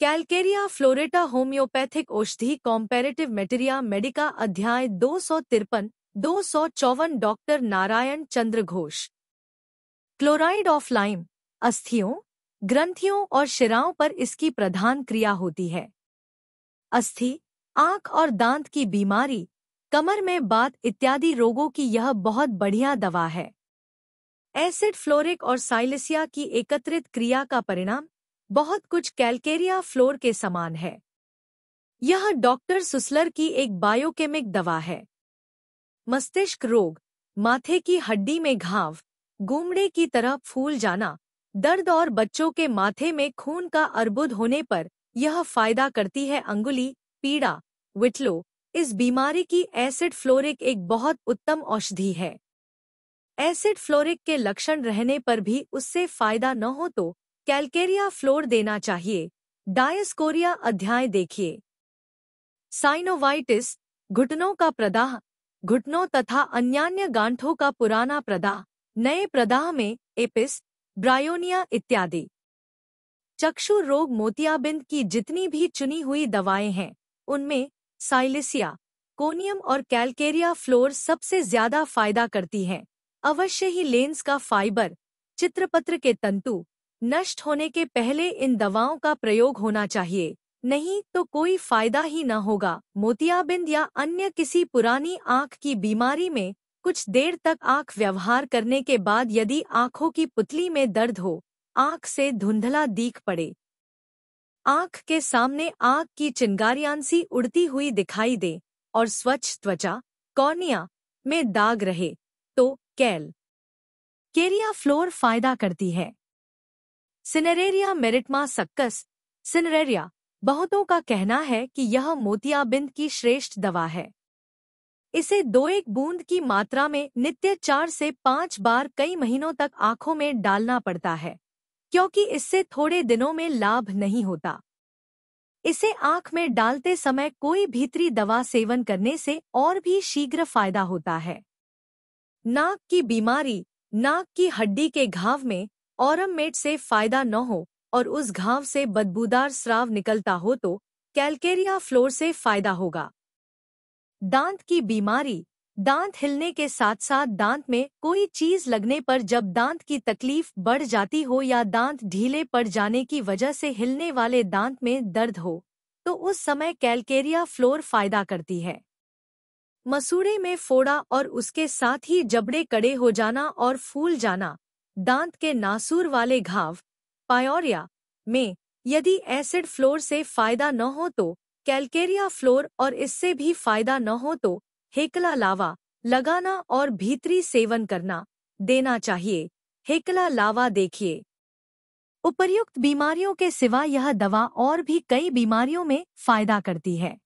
Calcarea फ्लोरेटा homeopathic औषधि कॉम्पैरेटिव मेटेरिया Medica अध्याय 253-254 doctor Narayan Chandra Ghosh. Chloride of lime अस्थियों, ग्रंथियों और शिराओं पर इसकी प्रधान क्रिया होती है। अस्थि, आंख और दांत की बीमारी, कमर में बात इत्यादि रोगों की यह बहुत बढ़िया दवा है। एसिड फ्लोरिक और साइलिसिया की एकत्रित क्रिया का परिणाम बहुत कुछ कैलकेरिया फ्लोर के समान है। यह डॉक्टर सुसलर की एक बायोकेमिक दवा है। मस्तिष्क रोग, माथे की हड्डी में घाव, गुमड़े की तरह फूल जाना, दर्द और बच्चों के माथे में खून का अर्बुद होने पर यह फायदा करती है। अंगुली पीड़ा, विटलो, इस बीमारी की एसिड फ्लोरिक एक बहुत उत्तम औषधि है। एसिड फ्लोरिक के लक्षण रहने पर भी उससे फायदा न हो तो कैलकेरिया फ्लोर देना चाहिए। डायस्कोरिया अध्याय देखिए। साइनोवाइटिस, घुटनों का प्रदाह, घुटनों तथा अन्यान्य गांठों का पुराना प्रदाह, नए प्रदाह में एपिस, ब्रायोनिया इत्यादि। चक्षु रोग, मोतियाबिंद की जितनी भी चुनी हुई दवाएं हैं उनमें साइलिसिया, कोनियम और कैलकेरिया फ्लोर सबसे ज्यादा फायदा करती हैं। अवश्य ही लेंस का फाइबर, चित्रपत्र के तंतु नष्ट होने के पहले इन दवाओं का प्रयोग होना चाहिए, नहीं तो कोई फायदा ही न होगा। मोतियाबिंद या अन्य किसी पुरानी आंख की बीमारी में कुछ देर तक आंख व्यवहार करने के बाद यदि आंखों की पुतली में दर्द हो, आंख से धुंधला दिख पड़े, आंख के सामने आंख की चिंगारियांसी उड़ती हुई दिखाई दे और स्वच्छ त्वचा, कॉर्निया में दाग रहे, तो कैलकेरिया फ्लोर फायदा करती है। सिनेरेरिया मेरिटमा सक्कस, सिनेरेरिया, बहुतों का कहना है कि यह मोतियाबिंद की श्रेष्ठ दवा है। इसे 2-1 बूंद की मात्रा में नित्य 4 से 5 बार कई महीनों तक आंखों में डालना पड़ता है, क्योंकि इससे थोड़े दिनों में लाभ नहीं होता। इसे आंख में डालते समय कोई भीतरी दवा सेवन करने से और भी शीघ्र फायदा होता है। नाक की बीमारी, नाक की हड्डी के घाव में ऑरममेट से फायदा न हो और उस घाव से बदबूदार स्राव निकलता हो तो कैलकेरिया फ्लोर से फायदा होगा। दांत की बीमारी, दांत हिलने के साथ साथ दांत में कोई चीज लगने पर जब दांत की तकलीफ बढ़ जाती हो या दांत ढीले पड़ जाने की वजह से हिलने वाले दांत में दर्द हो, तो उस समय कैलकेरिया फ्लोर फायदा करती है। मसूड़े में फोड़ा और उसके साथ ही जबड़े कड़े हो जाना और फूल जाना, दांत के नासूर वाले घाव, पायोरिया में यदि एसिड फ्लोर से फायदा न हो तो कैलकेरिया फ्लोर और इससे भी फायदा न हो तो हेकला लावा लगाना और भीतरी सेवन करना देना चाहिए। हेकला लावा देखिए। उपर्युक्त बीमारियों के सिवा यह दवा और भी कई बीमारियों में फायदा करती है।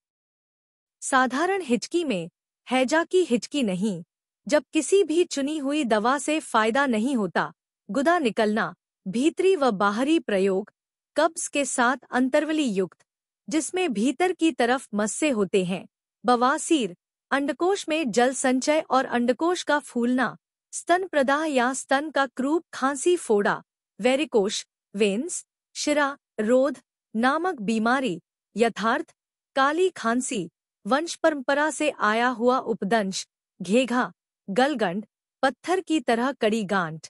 साधारण हिचकी में, हैजा की हिचकी नहीं, जब किसी भी चुनी हुई दवा से फायदा नहीं होता, गुदा निकलना, भीतरी व बाहरी प्रयोग, कब्ज के साथ अंतर्वली युक्त जिसमें भीतर की तरफ मस्से होते हैं, बवासीर, अंडकोश में जल संचय और अंडकोश का फूलना, स्तन प्रदाह या स्तन का क्रूप, खांसी, फोड़ा, वेरिकोश वेन्स, शिरा रोध नामक बीमारी, यथार्थ, काली खांसी, वंश परंपरा से आया हुआ उपदंश, घेघा, गलगंड, पत्थर की तरह कड़ी गांठ,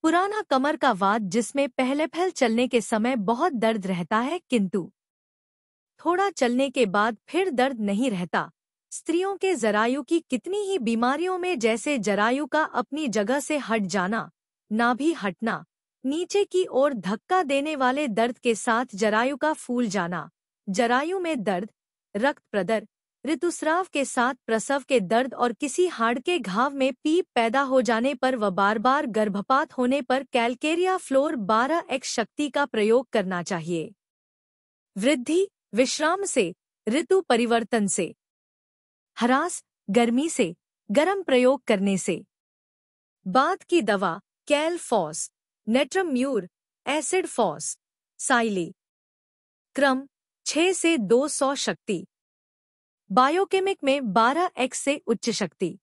पुराना कमर का वात जिसमें पहले चलने के समय बहुत दर्द रहता है किंतु थोड़ा चलने के बाद फिर दर्द नहीं रहता, स्त्रियों के जरायु की कितनी ही बीमारियों में जैसे जरायु का अपनी जगह से हट जाना, नाभि हटना, नीचे की ओर धक्का देने वाले दर्द के साथ जरायु का फूल जाना, जरायु में दर्द, रक्त प्रदर, ऋतुस्राव के साथ प्रसव के दर्द और किसी हाड़ के घाव में पीप पैदा हो जाने पर व बार बार गर्भपात होने पर कैलकेरिया फ्लोर 12x शक्ति का प्रयोग करना चाहिए। वृद्धि, विश्राम से, ऋतु परिवर्तन से, हरास, गर्मी से, गर्म प्रयोग करने से, बात की दवा, calc phos, natrum mur, acid phos, साइली, क्रम 6 से 200 शक्ति, बायोकेमिक में 12x से उच्च शक्ति।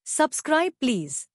Subscribe please.